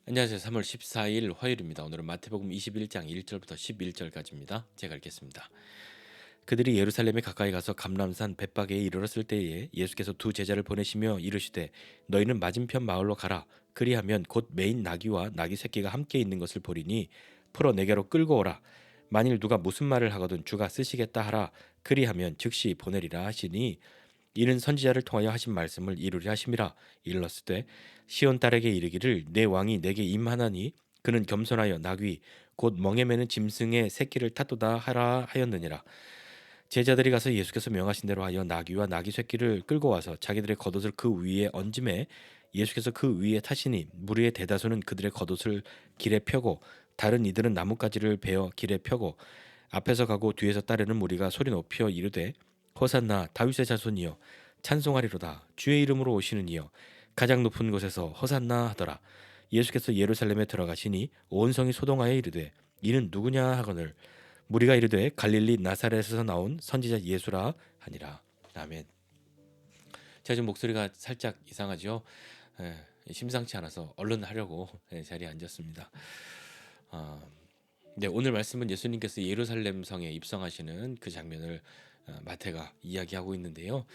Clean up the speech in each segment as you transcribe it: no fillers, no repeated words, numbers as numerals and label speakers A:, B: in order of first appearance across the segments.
A: 안녕하세요. 3월 14일 화요일입니다. 오늘은 마태복음 21장 1절부터 11절까지입니다. 제가 읽겠습니다. 그들이 예루살렘에 가까이 가서 감람산 벳박에 이르렀을 때에 예수께서 두 제자를 보내시며 이르시되 너희는 맞은편 마을로 가라. 그리하면 곧 매인 나귀와 나귀 새끼가 함께 있는 것을 보리니 풀어 내게로 끌고 오라. 만일 누가 무슨 말을 하거든 주가 쓰시겠다 하라. 그리하면 즉시 보내리라 하시니 이는 선지자를 통하여 하신 말씀을 이루려 하심이라. 일렀을 때 시온 딸에게 이르기를 내 왕이 내게 임하나니 그는 겸손하여 나귀 곧 멍에 매는 짐승의 새끼를 탔도다 하라 하였느니라. 제자들이 가서 예수께서 명하신 대로 하여 나귀와 나귀 새끼를 끌고 와서 자기들의 겉옷을 그 위에 얹음에 예수께서 그 위에 타시니 무리의 대다수는 그들의 겉옷을 길에 펴고 다른 이들은 나뭇가지를 베어 길에 펴고 앞에서 가고 뒤에서 따르는 무리가 소리 높여 이르되 호산나 다윗의 자손이여 찬송하리로다 주의 이름으로 오시는 이여 가장 높은 곳에서 호산나 하더라. 예수께서 예루살렘에 들어가시니 온 성이 소동하여 이르되 이는 누구냐 하거늘 무리가 이르되 갈릴리 나사렛에서 나온 선지자 예수라 하니라. 아멘. 제가 지금 목소리가 살짝 이상하죠? 심상치 않아서 얼른 하려고 자리에 앉았습니다. 네, 오늘 말씀은 예수님께서 예루살렘 성에 입성하시는 그 장면을 마태가 이야기하고 있는데요.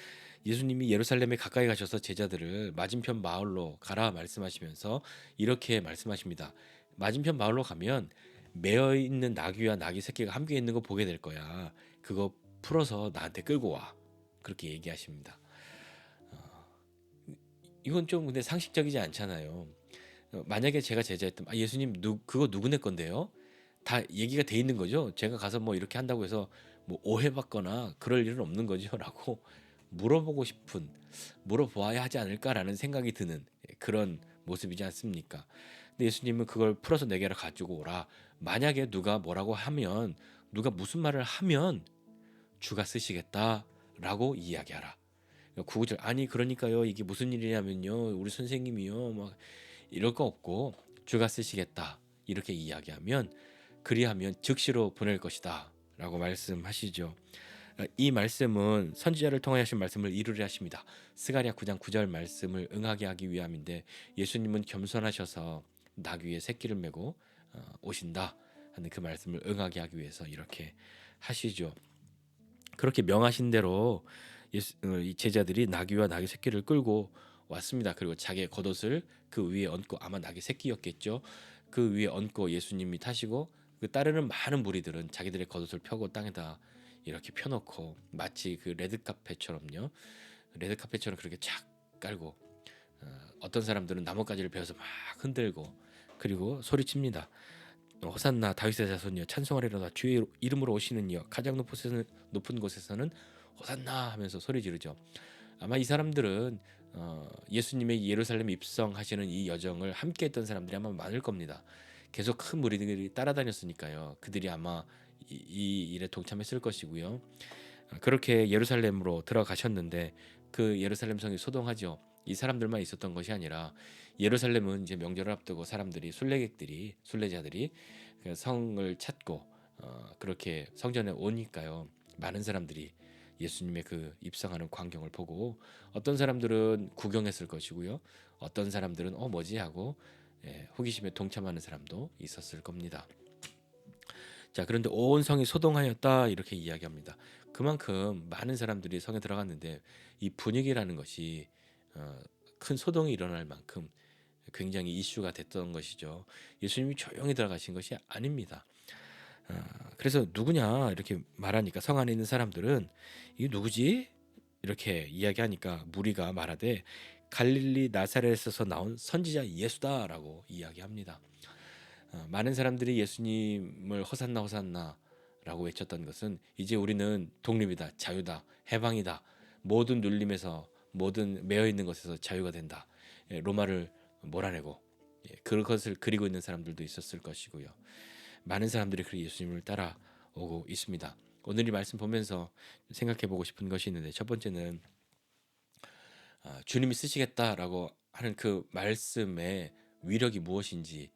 A: 예수님이 예루살렘에 가까이 가셔서 제자들을 맞은편 마을로 가라 말씀하시면서 이렇게 말씀하십니다. 맞은편 마을로 가면 매어 있는 나귀와 나귀 새끼가 함께 있는 거 보게 될 거야. 그거 풀어서 나한테 끌고 와. 그렇게 얘기하십니다. 이건 좀 근데 상식적이지 않잖아요. 만약에 제가 제자였다면 예수님 그거 누구네 건데요? 다 얘기가 돼 있는 거죠. 제가 가서 뭐 이렇게 한다고 해서 뭐 오해받거나 그럴 일은 없는 거죠라고 물어보고 싶은 물어보아야 하지 않을까라는 생각이 드는 그런 모습이지 않습니까? 근데 예수님은 그걸 풀어서 내게로 가지고 오라. 만약에 누가 뭐라고 하면 누가 무슨 말을 하면 주가 쓰시겠다라고 이야기하라. 구구절 아니 그러니까요 이게 무슨 일이냐면요 우리 선생님이요 막 이럴 거 없고 주가 쓰시겠다 이렇게 이야기하면 그리하면 즉시로 보낼 것이다 라고 말씀하시죠. 이 말씀은 선지자를 통하여 하신 말씀을 이루려 하십니다. 스가랴 9장 9절 말씀을 응하게 하기 위함인데 예수님은 겸손하셔서 나귀의 새끼를 메고 오신다 하는 그 말씀을 응하게 하기 위해서 이렇게 하시죠. 그렇게 명하신 대로 이 제자들이 나귀와 나귀 새끼를 끌고 왔습니다. 그리고 자기의 겉옷을 그 위에 얹고 아마 나귀 새끼였겠죠. 그 위에 얹고 예수님이 타시고 그 따르는 많은 무리들은 자기들의 겉옷을 펴고 땅에다 이렇게 펴놓고 마치 그 레드카펫처럼요. 레드카펫처럼 그렇게 착 깔고 어떤 사람들은 나뭇가지를 베어서 막 흔들고 그리고 소리칩니다. 호산나 다윗의 자손이여 찬송하리로다 주의 이름으로 오시는 이여 가장 높은 곳에서는 호산나 하면서 소리 지르죠. 아마 이 사람들은 예수님의 예루살렘 입성하시는 이 여정을 함께 했던 사람들이 아마 많을 겁니다. 계속 큰 무리들이 따라다녔으니까요. 그들이 아마 이 일에 동참했을 것이고요. 그렇게 예루살렘으로 들어가셨는데 그 예루살렘 성이 소동하죠. 이 사람들만 있었던 것이 아니라 예루살렘은 이제 명절을 앞두고 사람들이 순례자들이 그 성을 찾고 그렇게 성전에 오니까요. 많은 사람들이 예수님의 그 입성하는 광경을 보고 어떤 사람들은 구경했을 것이고요. 어떤 사람들은 뭐지 하고 호기심에 동참하는 사람도 있었을 겁니다. 자, 그런데 온 성이 소동하였다 이렇게 이야기합니다. 그만큼 많은 사람들이 성에 들어갔는데 이 분위기라는 것이 큰 소동이 일어날 만큼 굉장히 이슈가 됐던 것이죠. 예수님이 조용히 들어가신 것이 아닙니다. 그래서 누구냐 이렇게 말하니까 성 안에 있는 사람들은 이게 누구지? 이렇게 이야기하니까 무리가 말하되 갈릴리 나사렛에서 나온 선지자 예수다라고 이야기합니다. 많은 사람들이 예수님을 호산나 호산나라고 외쳤던 것은 이제 우리는 독립이다, 자유다, 해방이다, 모든 눌림에서 모든 매여 있는 것에서 자유가 된다. 로마를 몰아내고 그것을 그리고 있는 사람들도 있었을 것이고요. 많은 사람들이 그 예수님을 따라오고 있습니다. 오늘 이 말씀 보면서 생각해 보고 싶은 것이 있는데 첫 번째는 주님이 쓰시겠다라고 하는 그 말씀의 위력이 무엇인지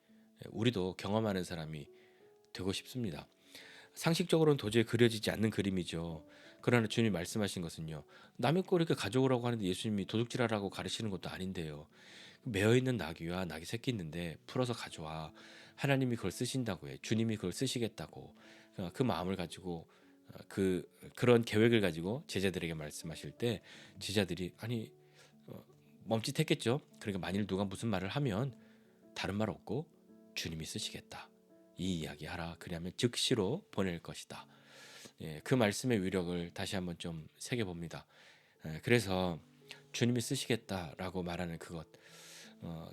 A: 우리도 경험하는 사람이 되고 싶습니다. 상식적으로는 도저히 그려지지 않는 그림이죠. 그러나 주님이 말씀하신 것은요. 남의 거 이렇게 가져오라고 하는데 예수님이 도둑질하라고 가르치는 것도 아닌데요. 매어 있는 나귀와 나귀 새끼 있는데 풀어서 가져와. 하나님이 그걸 쓰신다고 해. 주님이 그걸 쓰시겠다고. 그 마음을 가지고 그런 계획을 가지고 제자들에게 말씀하실 때 제자들이 아니 멈칫했겠죠. 그러니까 만일 누가 무슨 말을 하면 다른 말 없고 주님이 쓰시겠다. 이 이야기 하라. 그러면 즉시로 보낼 것이다. 예, 그 말씀의 위력을 다시 한번 좀 새겨 봅니다. 그래서 주님이 쓰시겠다라고 말하는 그것,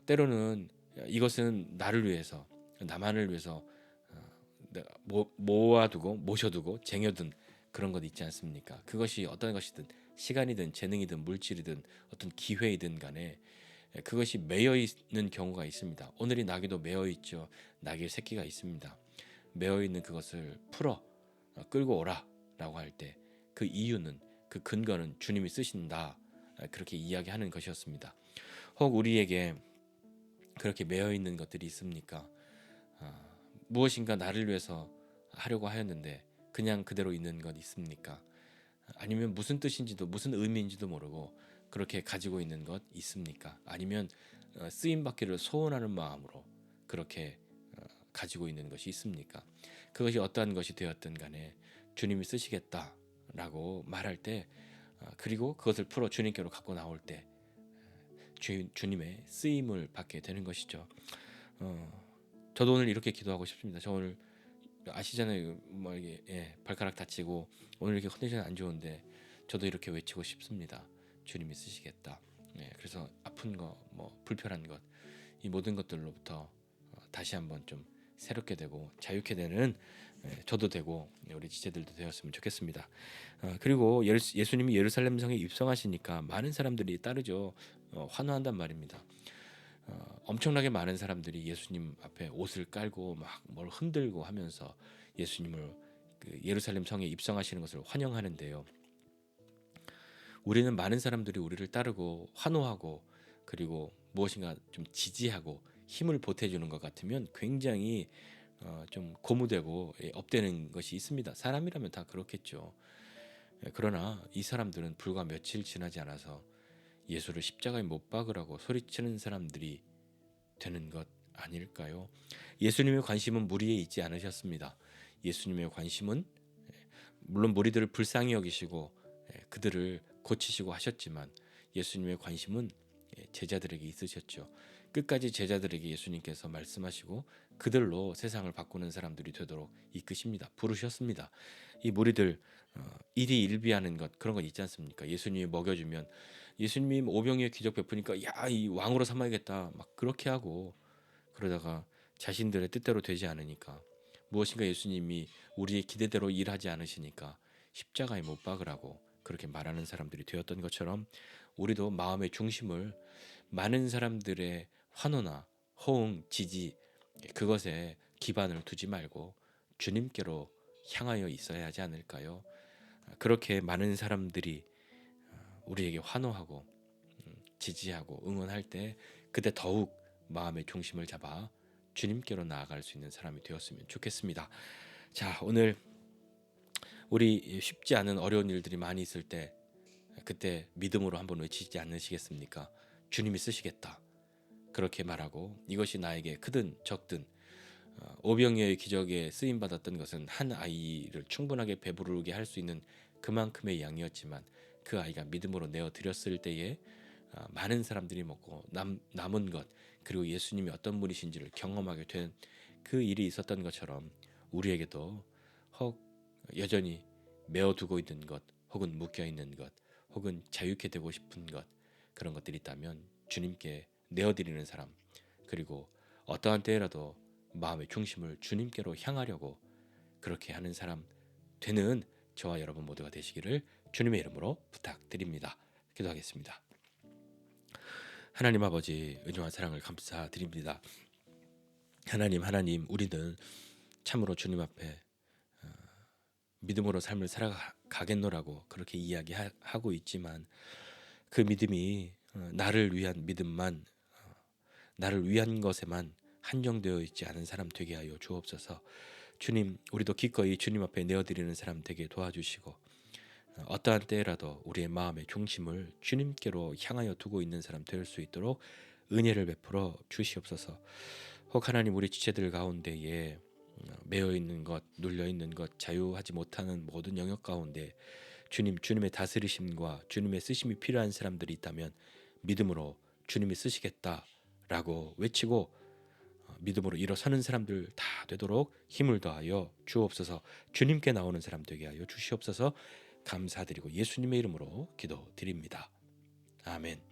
A: 때로는 이것은 나를 위해서, 나만을 위해서 내가 모아두고 모셔두고 쟁여둔 그런 것 있지 않습니까? 그것이 어떤 것이든 시간이든 재능이든 물질이든 어떤 기회이든 간에 그것이 매여 있는 경우가 있습니다. 오늘 이 나귀도 매여 있죠. 나귀의 새끼가 있습니다. 매여 있는 그것을 풀어 끌고 오라라고 할 때 그 이유는 그 근거는 주님이 쓰신다. 그렇게 이야기하는 것이었습니다. 혹 우리에게 그렇게 매여 있는 것들이 있습니까? 무엇인가 나를 위해서 하려고 하였는데 그냥 그대로 있는 것 있습니까? 아니면 무슨 뜻인지도 무슨 의미인지도 모르고 그렇게 가지고 있는 것 있습니까? 아니면 쓰임 받기를 소원하는 마음으로 그렇게 가지고 있는 것이 있습니까? 그것이 어떠한 것이 되었든 간에 주님이 쓰시겠다라고 말할 때 그리고 그것을 풀어 주님께로 갖고 나올 때 주님의 쓰임을 받게 되는 것이죠. 저도 오늘 이렇게 기도하고 싶습니다. 저 오늘 아시잖아요. 뭐 이게 발가락 다치고 오늘 이렇게 컨디션 안 좋은데 저도 이렇게 외치고 싶습니다. 주님이 쓰시겠다. 그래서 아픈 거, 뭐 불편한 것, 이 모든 것들로부터 다시 한번 좀 새롭게 되고 자유케 되는 저도 되고 우리 지체들도 되었으면 좋겠습니다. 그리고 예수님이 예루살렘 성에 입성하시니까 많은 사람들이 따르죠. 환호한단 말입니다. 엄청나게 많은 사람들이 예수님 앞에 옷을 깔고 막 뭘 흔들고 하면서 예수님을 그 예루살렘 성에 입성하시는 것을 환영하는데요. 우리는 많은 사람들이 우리를 따르고 환호하고 그리고 무엇인가 좀 지지하고 힘을 보태주는 것 같으면 굉장히 좀 고무되고 업되는 것이 있습니다. 사람이라면 다 그렇겠죠. 그러나 이 사람들은 불과 며칠 지나지 않아서 예수를 십자가에 못 박으라고 소리치는 사람들이 되는 것 아닐까요? 예수님의 관심은 무리에 있지 않으셨습니다. 예수님의 관심은 물론 무리들을 불쌍히 여기시고 그들을 고치시고 하셨지만 예수님의 관심은 제자들에게 있으셨죠. 끝까지 제자들에게 예수님께서 말씀하시고 그들로 세상을 바꾸는 사람들이 되도록 이끄십니다. 부르셨습니다. 이 무리들 일희일비하는 것 그런 것 있지 않습니까? 예수님이 먹여주면 예수님이 오병이의 기적 베푸니까 야, 이 왕으로 삼아야겠다 막 그렇게 하고 그러다가 자신들의 뜻대로 되지 않으니까 무엇인가 예수님이 우리의 기대대로 일하지 않으시니까 십자가에 못 박으라고 그렇게 말하는 사람들이 되었던 것처럼 우리도 마음의 중심을 많은 사람들의 환호나 호응, 지지 그것에 기반을 두지 말고 주님께로 향하여 있어야 하지 않을까요? 그렇게 많은 사람들이 우리에게 환호하고 지지하고 응원할 때 그때 더욱 마음의 중심을 잡아 주님께로 나아갈 수 있는 사람이 되었으면 좋겠습니다. 자, 오늘 우리 쉽지 않은 어려운 일들이 많이 있을 때 그때 믿음으로 한번 외치지 않으시겠습니까? 주님이 쓰시겠다. 그렇게 말하고 이것이 나에게 크든 적든 오병이어의 기적에 쓰임 받았던 것은 한 아이를 충분하게 배부르게 할 수 있는 그만큼의 양이었지만 그 아이가 믿음으로 내어 드렸을 때에 많은 사람들이 먹고 남은 것 그리고 예수님이 어떤 분이신지를 경험하게 된 그 일이 있었던 것처럼 우리에게도 혹 여전히 메어두고 있는 것 혹은 묶여 있는 것 혹은 자유케 되고 싶은 것 그런 것들이 있다면 주님께 내어드리는 사람 그리고 어떠한 때라도 마음의 중심을 주님께로 향하려고 그렇게 하는 사람 되는 저와 여러분 모두가 되시기를 주님의 이름으로 부탁드립니다. 기도하겠습니다. 하나님 아버지 은혜와 사랑을 감사드립니다. 하나님 우리는 참으로 주님 앞에 믿음으로 삶을 살아가겠노라고 그렇게 이야기하고 있지만 그 믿음이 나를 위한 믿음만 나를 위한 것에만 한정되어 있지 않은 사람 되게 하여 주옵소서. 주님 우리도 기꺼이 주님 앞에 내어드리는 사람 되게 도와주시고 어떠한 때라도 우리의 마음의 중심을 주님께로 향하여 두고 있는 사람 될 수 있도록 은혜를 베풀어 주시옵소서. 혹 하나님 우리 지체들 가운데에 매여 있는 것, 눌려 있는 것, 자유하지 못하는 모든 영역 가운데 주님의 다스리심과 주님의 쓰심이 필요한 사람들이 있다면 믿음으로 주님이 쓰시겠다라고 외치고 믿음으로 일어서는 사람들 다 되도록 힘을 더하여 주옵소서. 주님께 나오는 사람 되게 하여 주시옵소서. 감사드리고 예수님의 이름으로 기도드립니다. 아멘.